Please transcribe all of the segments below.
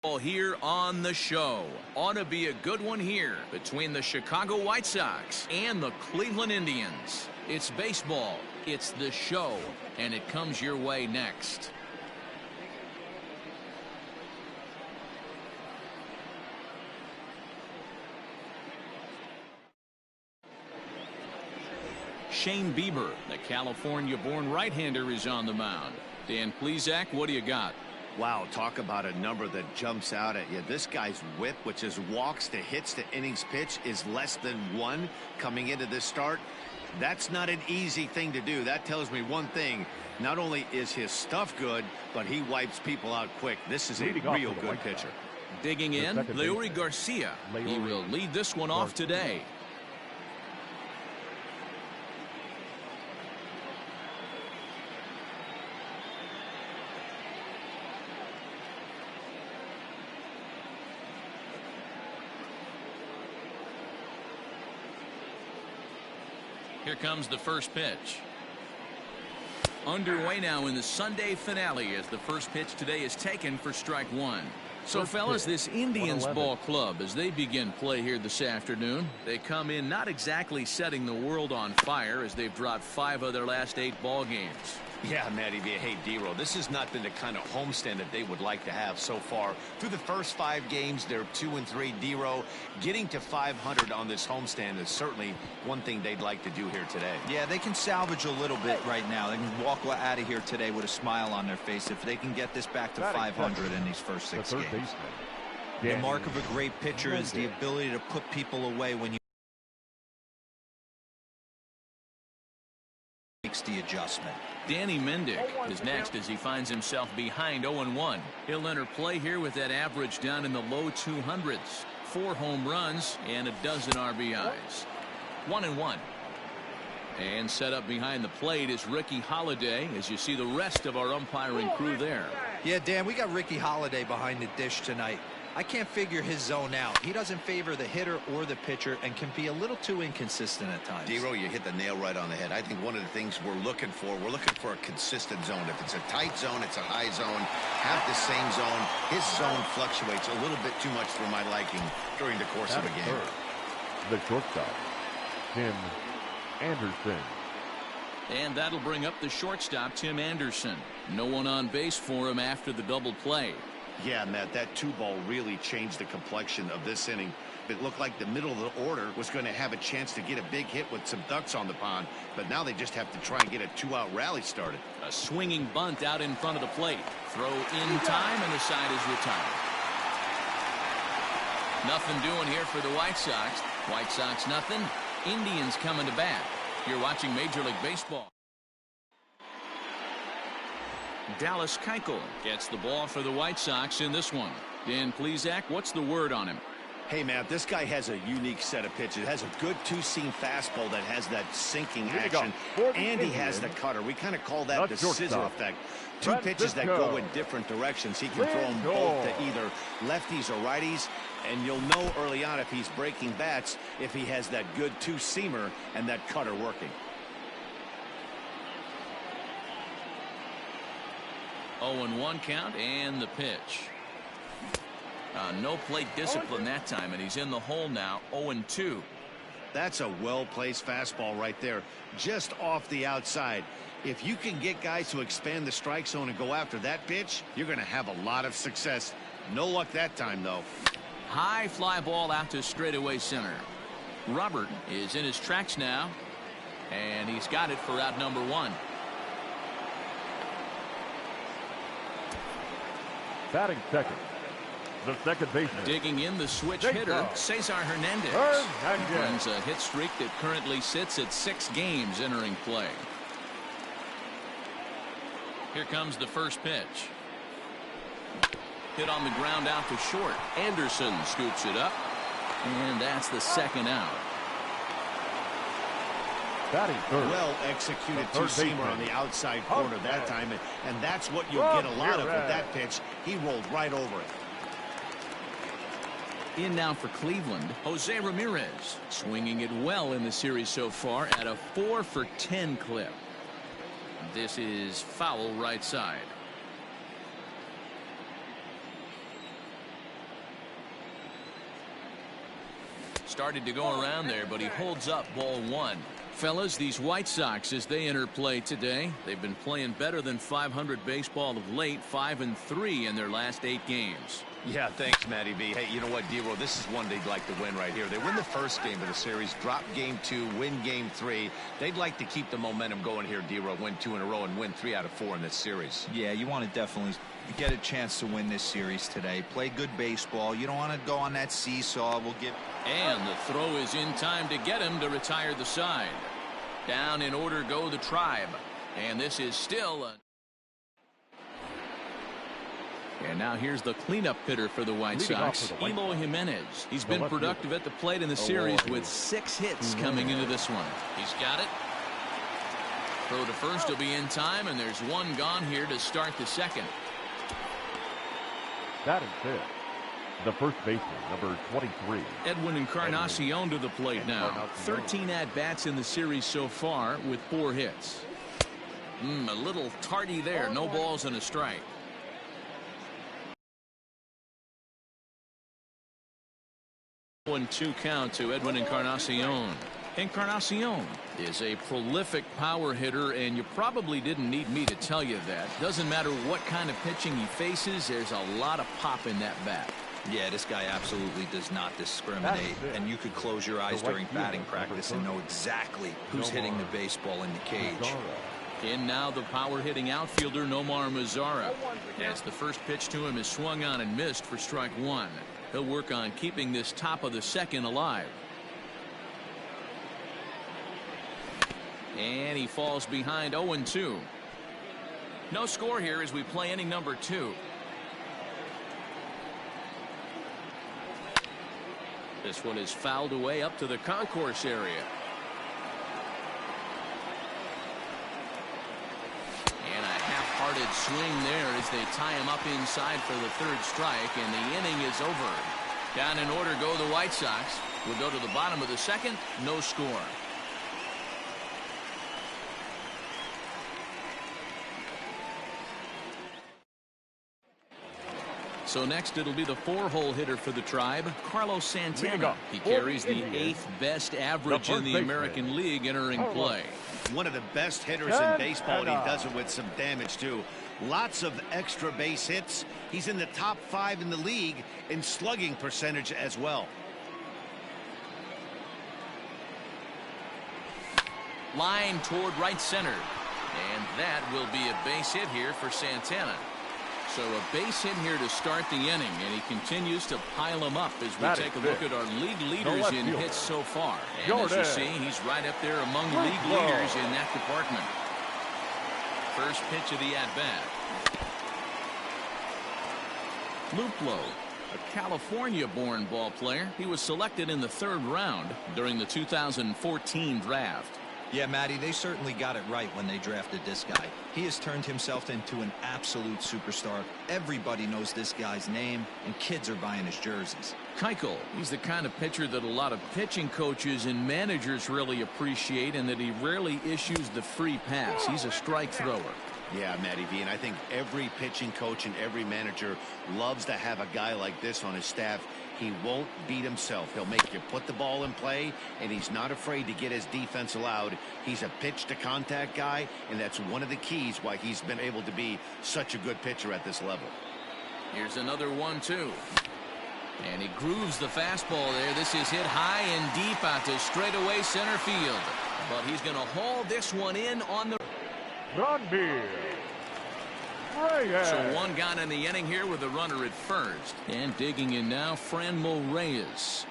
Here on the show. Ought to be a good one here between the Chicago White Sox and the Cleveland Indians. It's baseball, it's the show, and it comes your way next. Shane Bieber, the California-born right-hander, is on the mound. Dan Plesac, what do you got? Wow, talk about a number that jumps out at you. This guy's whip, which is walks to hits to innings pitch, is less than 1 coming into this start. That's not an easy thing to do. That tells me one thing. Not only is his stuff good, but he wipes people out quick. This is a real good pitcher. Digging in, Leury Garcia. He will lead this one off today. Here comes the first pitch. Underway now in the Sunday finale as the first pitch today is taken for strike 1. So fellas, this Indians ball club, as they begin play here this afternoon, they come in not exactly setting the world on fire as they've dropped 5 of their last 8 ball games. Yeah, Matty V. Hey, D-Roll, this has not been the kind of homestand that they would like to have so far. Through the first 5 games, they're 2-3. D-Roll, getting to 500 on this homestand is certainly one thing they'd like to do here today. Yeah, they can salvage a little bit right now. They can walk out of here today with a smile on their face if they can get this back to 500 in these first 6 games. The mark of a great pitcher is the ability to put people away when you makes the adjustment. Danny Mendick is next as he finds himself behind 0-1. He'll enter play here with that average down in the low 200s. 4 home runs and a dozen RBIs. 1-1. And set up behind the plate is Ricky Holiday as you see the rest of our umpiring crew there. Yeah, Dan, we got Ricky Holiday behind the dish tonight. I can't figure his zone out. He doesn't favor the hitter or the pitcher and can be a little too inconsistent at times. D-Roll, you hit the nail right on the head. I think one of the things we're looking for a consistent zone. If it's a tight zone, it's a high zone. Have the same zone. His zone fluctuates a little bit too much for my liking during the course of a game. The shortstop, Tim Anderson. And that'll bring up the shortstop, Tim Anderson. No one on base for him after the double play. Yeah, Matt, that 2-ball really changed the complexion of this inning. It looked like the middle of the order was going to have a chance to get a big hit with some ducks on the pond, but now they just have to try and get a 2-out rally started. A swinging bunt out in front of the plate. Throw in time, and the side is retired. Nothing doing here for the White Sox. White Sox nothing. Indians coming to bat. You're watching Major League Baseball. Dallas Keuchel gets the ball for the White Sox in this one. Dan Plesac, what's the word on him? Hey, man, this guy has a unique set of pitches. Has a good 2-seam fastball that has that sinking action, and he has the cutter. We kind of call that the scissor effect. 2 pitches that go in different directions. He can throw them both to either lefties or righties, and you'll know early on if he's breaking bats if he has that good 2-seamer and that cutter working. 0-1 count and the pitch. No plate discipline that time, and he's in the hole now. 0-2. That's a well-placed fastball right there, just off the outside. If you can get guys to expand the strike zone and go after that pitch, you're going to have a lot of success. No luck that time, though. High fly ball out to straightaway center. Robert is in his tracks now, and he's got it for out number 1. Batting second, the second baseman. Digging in the switch hitter, Cesar Hernandez. Runs a hit streak that currently sits at 6 games entering play. Here comes the first pitch. Hit on the ground out to short. Anderson scoops it up, and that's the second out. Batting third. Well executed 2-seamer on the outside corner that time, and that's what you'll get a lot of with that pitch. He rolled right over it. In now for Cleveland, Jose Ramirez, swinging it well in the series so far at a 4-for-10 clip. This is foul right side. started to go around there, but he holds up ball one. Fellas, these White Sox, as they enter play today, they've been playing better than .500 baseball of late, 5-3 in their last 8 games. Yeah, thanks, Matty V. Hey, you know what, D-Roll, this is one they'd like to win right here. They win the first game of the series, drop game 2, win game 3. They'd like to keep the momentum going here, D-Roll, win 2 in a row and win 3 out of 4 in this series. Yeah, you want to definitely get a chance to win this series today. Play good baseball. You don't want to go on that seesaw. And the throw is in time to get him to retire the side. Down in order go the Tribe. And this is still a... And now here's the cleanup hitter for the White Sox, Eloy Jimenez. He's been productive at the plate in the series with 6 hits coming into this one. He's got it. Throw to first will be in time, and there's one gone here to start the second. That is it. The first baseman, number 23. Edwin Encarnacion to the plate now. 13 at-bats in the series so far with 4 hits. A little tardy there. No balls and a strike. 1-2 count to Edwin Encarnacion. Encarnacion is a prolific power hitter, and you probably didn't need me to tell you that. Doesn't matter what kind of pitching he faces, there's a lot of pop in that bat. Yeah, this guy absolutely does not discriminate, and you could close your eyes during batting practice and know exactly who's hitting the baseball in the cage. In now the power-hitting outfielder Nomar Mazara, as the first pitch to him is swung on and missed for strike 1. He'll work on keeping this top of the second alive. And he falls behind 0-2. No score here as we play inning number 2. This one is fouled away up to the concourse area. And a half-hearted swing there as they tie him up inside for the 3rd strike, and the inning is over. Down in order go the White Sox. We'll go to the bottom of the second. No score. So next it'll be the 4-hole hitter for the Tribe, Carlos Santana. He carries the 8th best average in the American League entering play. One of the best hitters in baseball, and he does it with some damage too. Lots of extra base hits. He's in the top 5 in the league in slugging percentage as well. Line toward right center. And that will be a base hit here for Santana. So a base hit here to start the inning, and he continues to pile them up as we take a look at our league leaders in hits so far. And as you see, he's right up there among league leaders in that department. First pitch of the at-bat. Luplow, a California-born ball player. He was selected in the 3rd round during the 2014 draft. Yeah, Matty, they certainly got it right when they drafted this guy. He has turned himself into an absolute superstar. Everybody knows this guy's name, and kids are buying his jerseys. Keuchel, he's the kind of pitcher that a lot of pitching coaches and managers really appreciate, and that he rarely issues the free pass. He's a strike thrower. Yeah, Matty V, and I think every pitching coach and every manager loves to have a guy like this on his staff. He won't beat himself. He'll make you put the ball in play, and he's not afraid to get his defense allowed. He's a pitch-to-contact guy, and that's one of the keys why he's been able to be such a good pitcher at this level. Here's another 1-2. And he grooves the fastball there. This is hit high and deep out to straightaway center field. But he's going to haul this one in on the... So one gone in the inning here with a runner at first. And digging in now, Franmil Reyes.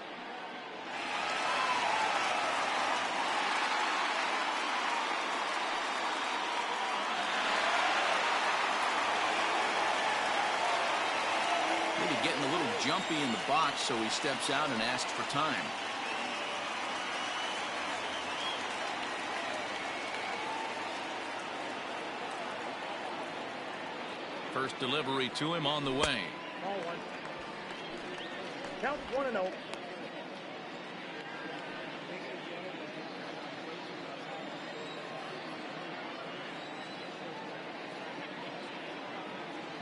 Maybe getting a little jumpy in the box, so he steps out and asks for time. First delivery to him on the way. Count 1-0.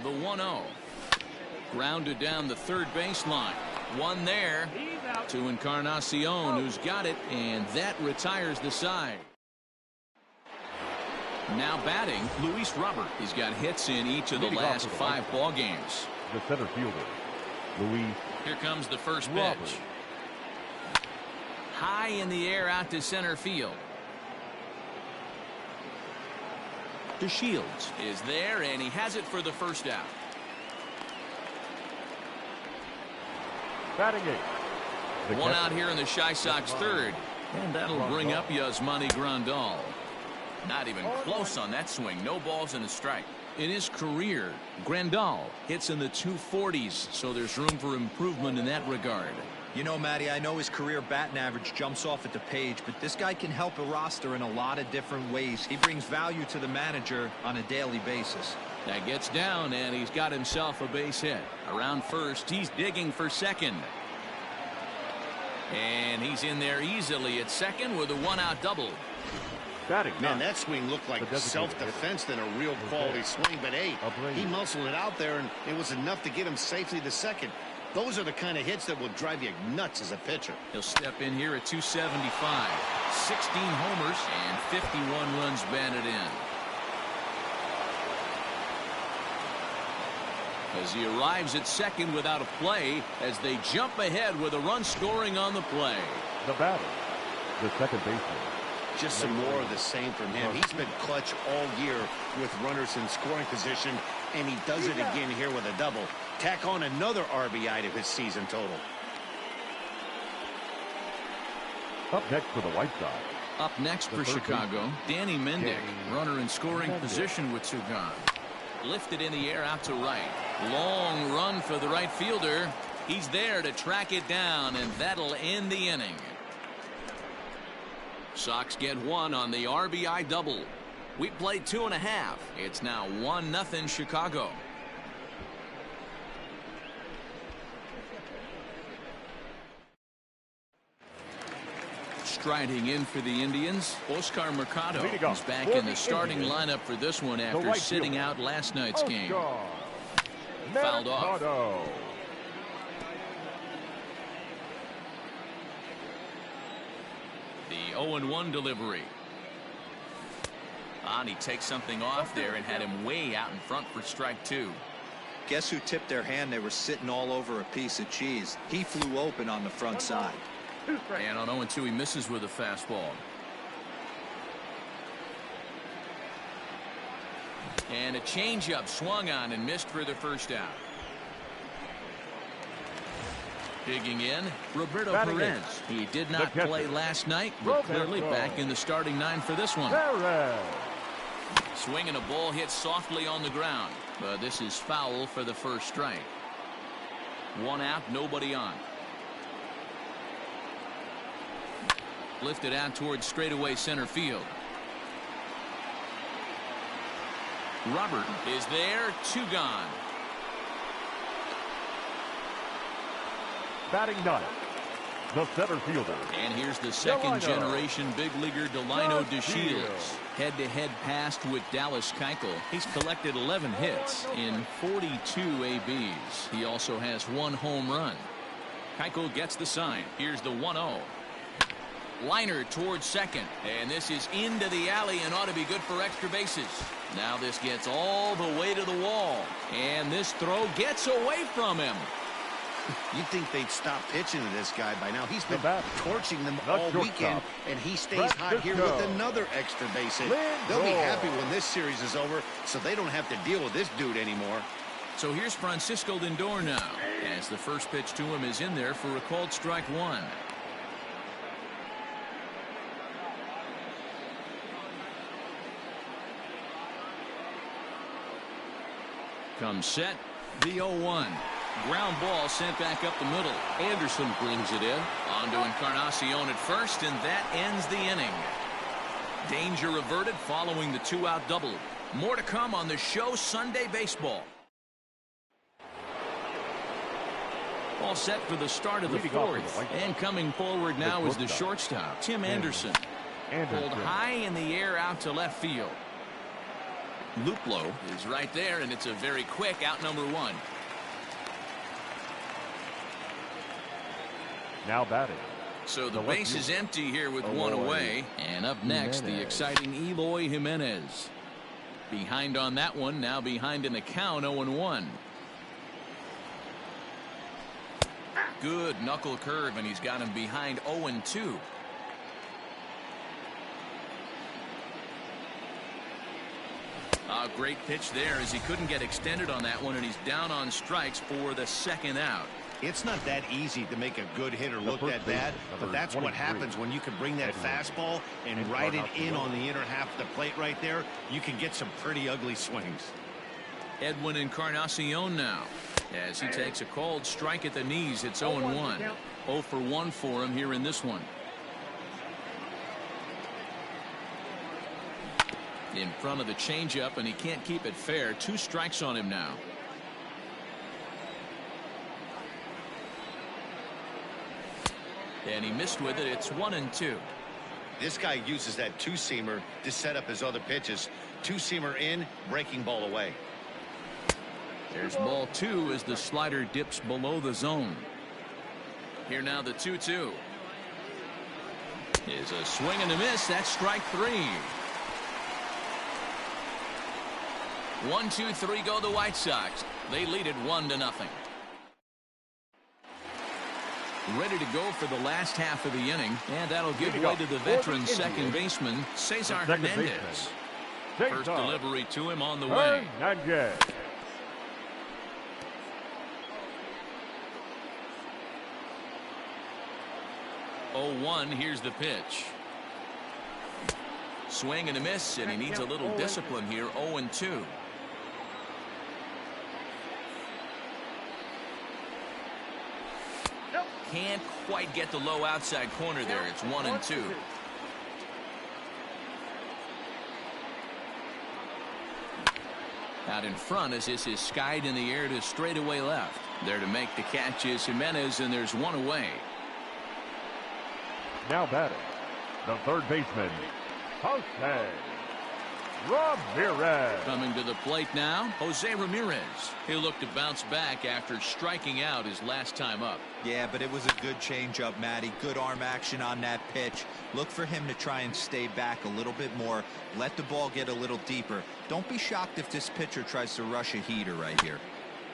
The 1-0. Grounded down the 3rd baseline. One there. To Encarnacion, who's got it, and that retires the side. Now batting, Luis Robert. He's got hits in each of the last 5 ball games. The center fielder, Luis. Here comes the first pitch. Robert. High in the air out to center field. DeShields is there, and he has it for the first out. Batting 8. One out here in the Chi Sox third, and that'll bring up Yasmani Grandal. Not even close on that swing. No balls and a strike. In his career, Grandal hits in the 240s, so there's room for improvement in that regard. You know, Matty, I know his career batting average jumps off at the page, but this guy can help a roster in a lot of different ways. He brings value to the manager on a daily basis. That gets down, and he's got himself a base hit. Around first, he's digging for second. And he's in there easily at second with a 1-out double. Man, that swing looked like self-defense than a real quality swing, but hey, he muscled it out there, and it was enough to get him safely to second. Those are the kind of hits that will drive you nuts as a pitcher. He'll step in here at 275. 16 homers and 51 runs batted in. As he arrives at second without a play, as they jump ahead with a run scoring on the play. The batter, the second baseman. Just some more of the same from him. He's been clutch all year with runners in scoring position, and he does it again here with a double. Tack on another RBI to his season total. Up next for the White Sox. Up next for Chicago, Danny Mendick, runner in scoring position with Sugan. Lifted in the air out to right. Long run for the right fielder. He's there to track it down, and that'll end the inning. Sox get 1 on the RBI double. We played 2.5. It's now 1-0 Chicago. Striding in for the Indians, Oscar Mercado. He's back in the starting lineup for this one after sitting out last night's game. Fouled off. The 0-1 delivery. And he takes something off there and had him way out in front for strike 2. Guess who tipped their hand? They were sitting all over a piece of cheese. He flew open on the front side. And on 0-2, he misses with a fastball. And a changeup swung on and missed for the first out. Digging in, Roberto Perez. He did not play last night, but clearly back in the starting 9 for this one. Swinging a ball hit softly on the ground, but this is foul for the first strike. 1 out, nobody on. Lifted out towards straightaway center field. Robert is there, 2 gone. Batting 9, the center fielder. And here's the second generation big leaguer Delino DeShields. Head-to-head passed with Dallas Keuchel. He's collected 11 hits in 42 ABs. He also has 1 home run. Keuchel gets the sign. Here's the 1-0. Liner towards second, and this is into the alley and ought to be good for extra bases. Now this gets all the way to the wall, and this throw gets away from him. You'd think they'd stop pitching to this guy by now. He's been torching them all weekend, and he stays hot here with another extra base hit. They'll be happy when this series is over, so they don't have to deal with this dude anymore. So here's Francisco Lindor now, as the first pitch to him is in there for a called strike 1. Comes set, the 0-1. Ground ball sent back up the middle. Anderson brings it in. On to Encarnacion at first, and that ends the inning. Danger averted following the 2-out double. More to come on the show Sunday Baseball. All set for the start of the 4th. And coming forward now is the shortstop, Tim Anderson. Pulled high in the air out to left field. Luplow is right there, and it's a very quick out number 1. Now batting. So the base is empty here with one away. And up next, the exciting Eloy Jimenez. Behind on that one, now behind in the count, 0-1. Good knuckle curve, and he's got him behind 0-2. A great pitch there as he couldn't get extended on that one, and he's down on strikes for the second out. It's not that easy to make a good hitter look that bad, but that's what happens when you can bring that fastball and ride it in on the inner half of the plate right there. You can get some pretty ugly swings. Edwin Encarnacion now as he takes a called strike at the knees. It's 0-1. 0 for 1 for him here in this one. In front of the changeup, and he can't keep it fair. 2 strikes on him now. And he missed with it. It's 1-2. This guy uses that two-seamer to set up his other pitches. Two-seamer in, breaking ball away. There's ball 2 as the slider dips below the zone. Here now the 2-2. Is a swing and a miss. That's strike 3. 1-2-3 go the White Sox. They lead it 1-0. Ready to go for the last half of the inning, and that'll give way to the veteran second baseman, Cesar Hernandez. First delivery to him on the way. 0-1, here's the pitch. Swing and a miss, and he needs a little discipline here. 0-2. Can't quite get the low outside corner there. It's 1-2. Out in front as this is skied in the air to straightaway left. There to make the catch is Jimenez, and there's one away. Now batting, the third baseman, Jose Ramirez. Coming to the plate now, Jose Ramirez. He'll look to bounce back after striking out his last time up. Yeah, but it was a good changeup, Matty. Good arm action on that pitch. Look for him to try and stay back a little bit more. Let the ball get a little deeper. Don't be shocked if this pitcher tries to rush a heater right here.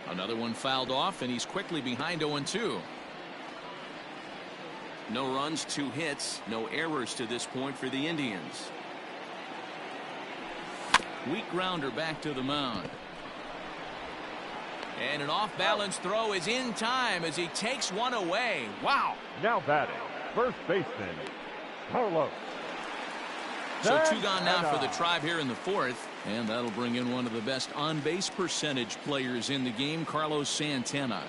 Another one fouled off, and he's quickly behind 0-2. No runs, 2 hits, no errors to this point for the Indians. Weak grounder back to the mound. And an off-balance throw is in time as he takes one away. Wow. Now batting, first baseman, Carlos. So 2 gone now for the Tribe here in the 4th. And that'll bring in one of the best on-base percentage players in the game, Carlos Santana.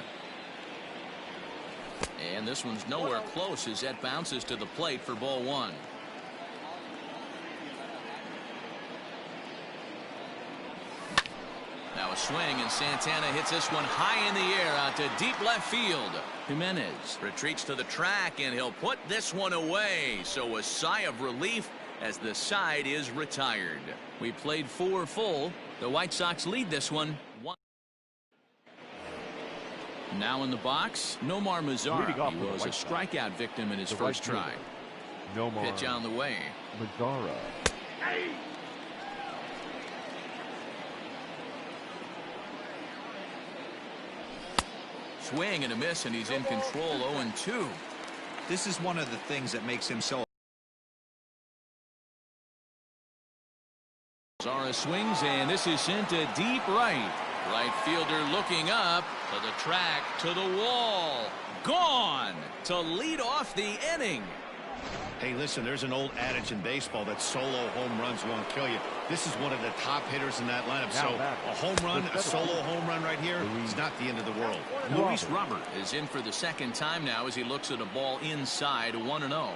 And this one's nowhere close as that bounces to the plate for ball 1. Now a swing, and Santana hits this one high in the air out to deep left field. Jimenez retreats to the track, and he'll put this one away. So a sigh of relief as the side is retired. We played 4 full. The White Sox lead this one 1. Now in the box, Nomar Mazara. He was a strikeout victim in his first try. Pitch on the way. Mazara. Swing and a miss, and he's in control. 0-2. This is one of the things that makes him so. Mazara swings, and this is sent to deep right. Right fielder looking up to the track, to the wall. Gone to lead off the inning. Hey, listen, there's an old adage in baseball that solo home runs won't kill you. This is one of the top hitters in that lineup. So a home run, a solo home run right here is not the end of the world. Luis Robert is in for the second time now as he looks at a ball inside. 1-0.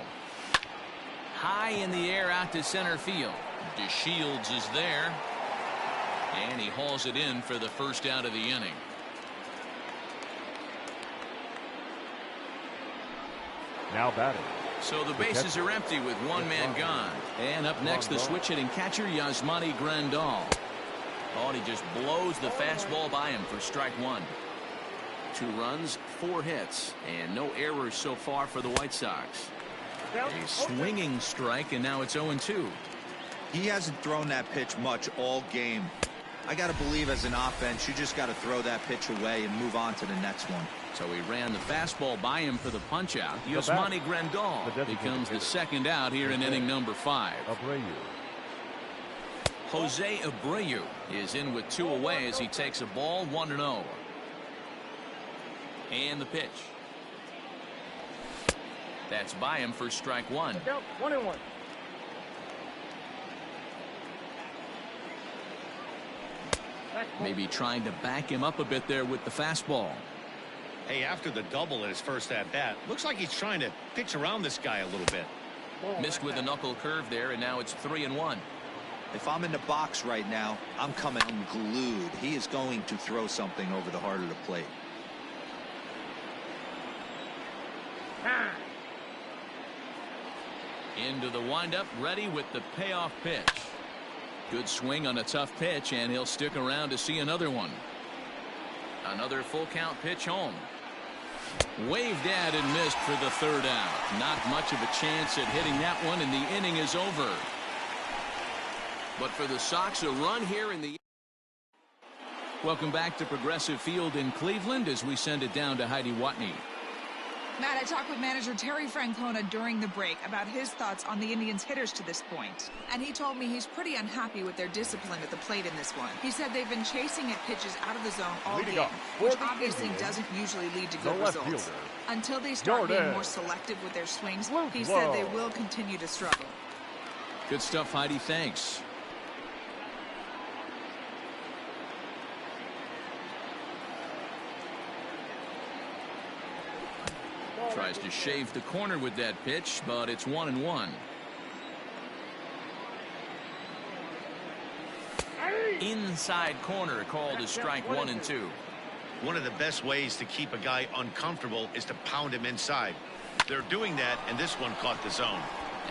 High in the air out to center field. DeShields is there. And he hauls it in for the first out of the inning. Now batting. So the bases are empty with one man gone. And up next, the switch hitting catcher, Yasmani Grandal. Oh, and he just blows the fastball by him for strike 1. 2 runs, 4 hits, and no errors so far for the White Sox. A swinging strike, and now it's 0-2. He hasn't thrown that pitch much all game. I got to believe as an offense, you just got to throw that pitch away and move on to the next one. So he ran the fastball by him for the punch-out. Yasmani Grandal becomes the second out here in inning number 5. Jose Abreu is in with 2 away as he takes a ball 1-0. And the pitch. That's by him for strike 1. 1-1. Maybe trying to back him up a bit there with the fastball. Hey, after the double in his first at-bat, looks like he's trying to pitch around this guy a little bit. Missed with a knuckle curve there, and now it's 3-1. If I'm in the box right now, I'm coming unglued. He is going to throw something over the heart of the plate. Into the windup, ready with the payoff pitch. Good swing on a tough pitch, and he'll stick around to see another one. Another full count pitch home. Waved at and missed for the 3rd out. Not much of a chance at hitting that one, and the inning is over. But for the Sox, a run here in the... Welcome back to Progressive Field in Cleveland as we send it down to Heidi Watney. Matt, I talked with manager Terry Francona during the break about his thoughts on the Indians' hitters to this point. And he told me he's pretty unhappy with their discipline at the plate in this one. He said they've been chasing at pitches out of the zone all game, which obviously doesn't usually lead to good results. Until they start being more selective with their swings, he said they will continue to struggle. Good stuff, Heidi. Thanks. Tries to shave the corner with that pitch, but it's 1-1. Inside corner called as strike 1 and 2. One of the best ways to keep a guy uncomfortable is to pound him inside. They're doing that, and this one caught the zone.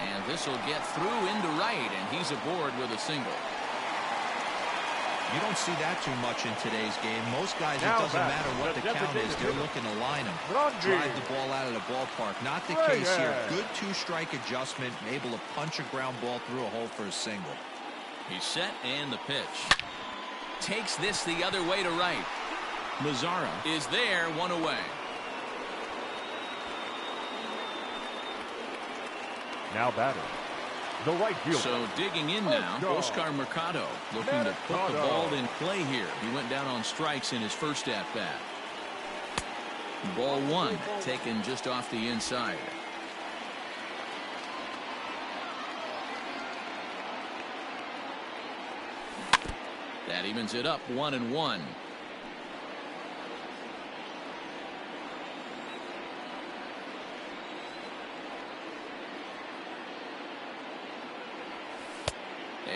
And this will get through into right, and he's aboard with a single. You don't see that too much in today's game. Most guys, it doesn't matter what the count is, they're looking to line them. Drive the ball out of the ballpark. Not the case here. Good 2-strike adjustment, able to punch a ground ball through a hole for a single. He's set, and the pitch. Takes this the other way to right. Mazzara is there, 1 away. Now batting, the right fielder. So digging in now, Oscar Mercado looking to put the ball in play here. He went down on strikes in his first at-bat. Ball 1 taken just off the inside. That evens it up 1-1.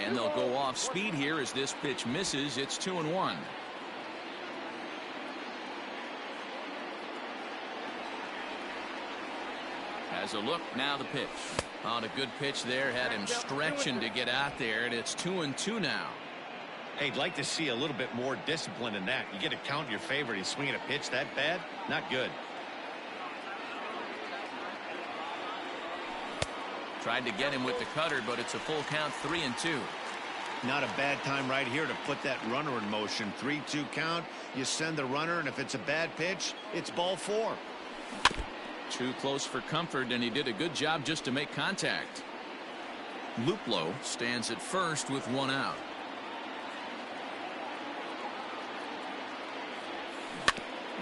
And they'll go off speed here as this pitch misses. It's 2-1. Has a look, now the pitch. On a good pitch there, had him stretching to get out there, and it's 2-2 now. Hey, I'd like to see a little bit more discipline in that. You get a count in your favor, and he's swinging a pitch that bad? Not good. Tried to get him with the cutter, but it's a full count, 3-2. Not a bad time right here to put that runner in motion. 3-2 count, you send the runner, and if it's a bad pitch, it's ball 4. Too close for comfort, and he did a good job just to make contact. Luplow stands at first with 1 out.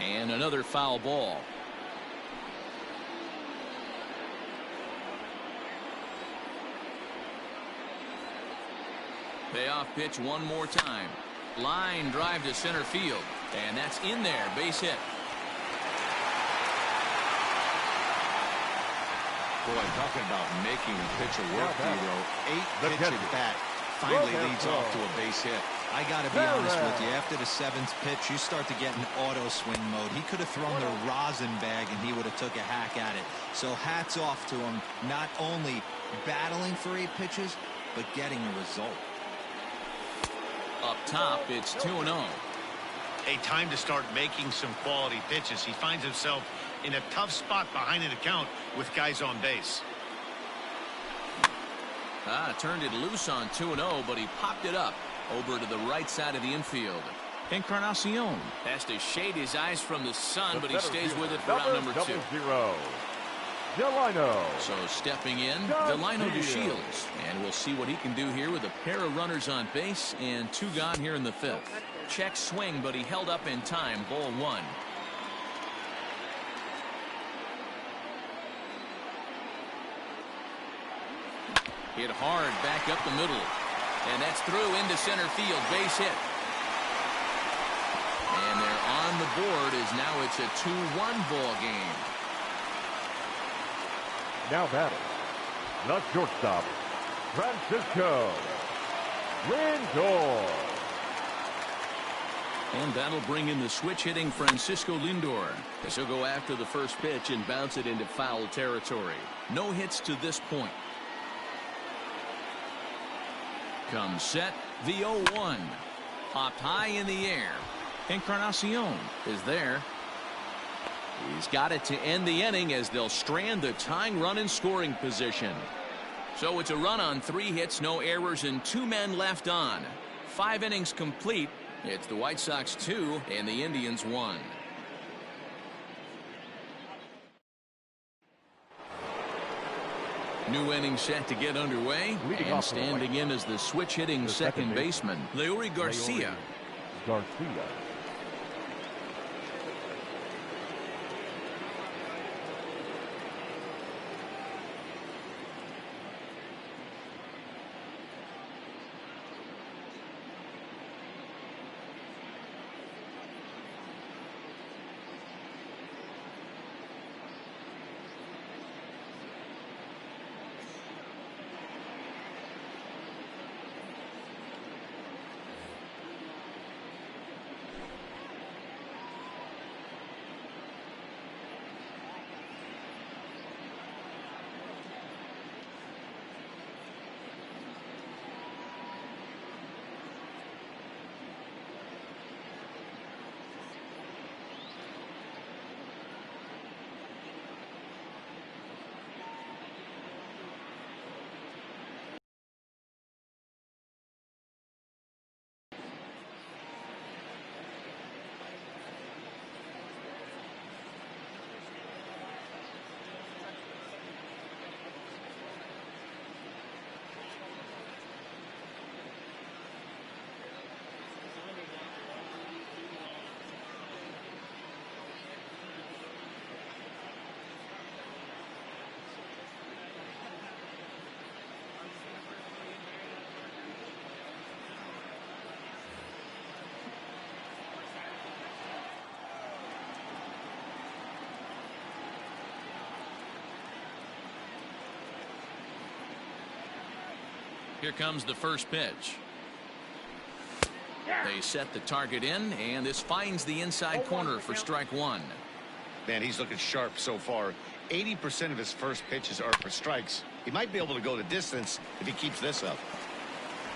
And another foul ball. Payoff pitch one more time. Line drive to center field. And that's in there. Base hit. Boy, talking about making a pitcher work, Hero. 8 pitch at bat finally leads off to a base hit. I got to be honest with you. After the 7th pitch, you start to get in auto swing mode. He could have thrown the rosin bag, and he would have took a hack at it. So hats off to him, not only battling for 8 pitches, but getting a result. Up top, it's 2-0. time to start making some quality pitches. He finds himself in a tough spot behind an account with guys on base. Turned it loose on 2-0, but he popped it up over to the right side of the infield. Encarnacion has to shade his eyes from the sun, but he stays with it for round number 2. Delino. So stepping in, Delino DeShields. And we'll see what he can do here with a pair of runners on base and 2 gone here in the 5th. Check swing, but he held up in time. Ball 1. Hit hard back up the middle. And that's through into center field. Base hit. And they're on the board as now it's a 2-1 ball game. Now batting, the shortstop, Francisco Lindor. And that'll bring in the switch hitting Francisco Lindor, as he'll go after the first pitch and bounce it into foul territory. No hits to this point. Comes set, the 0-1. Popped high in the air. Encarnacion is there. He's got it to end the inning as they'll strand the tying run in scoring position. So it's a run on 3 hits, no errors, and 2 men left on. 5 innings complete. It's the White Sox 2 and the Indians 1. New inning set to get underway, and standing in as the switch hitting second baseman, Leury Garcia. Here comes the first pitch. They set the target in, and this finds the inside corner for strike 1. Man, he's looking sharp so far. 80% of his first pitches are for strikes. He might be able to go the distance if he keeps this up.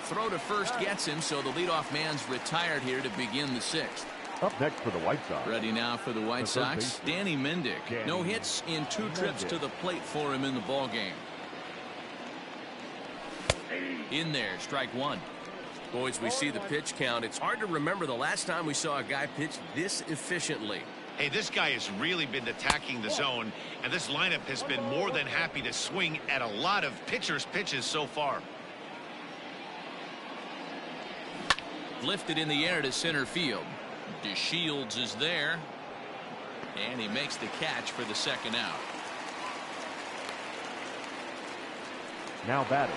Throw to first gets him, so the leadoff man's retired here to begin the 6th. Up next for the White Sox. Ready now for the White Sox, Danny Mendick. No hits in 2 trips to the plate for him in the ballgame. In there, strike 1. Boys, we see the pitch count. It's hard to remember the last time we saw a guy pitch this efficiently. Hey, this guy has really been attacking the zone, and this lineup has been more than happy to swing at a lot of pitchers' pitches so far. Lifted in the air to center field. DeShields is there, and he makes the catch for the 2nd out. Now batting,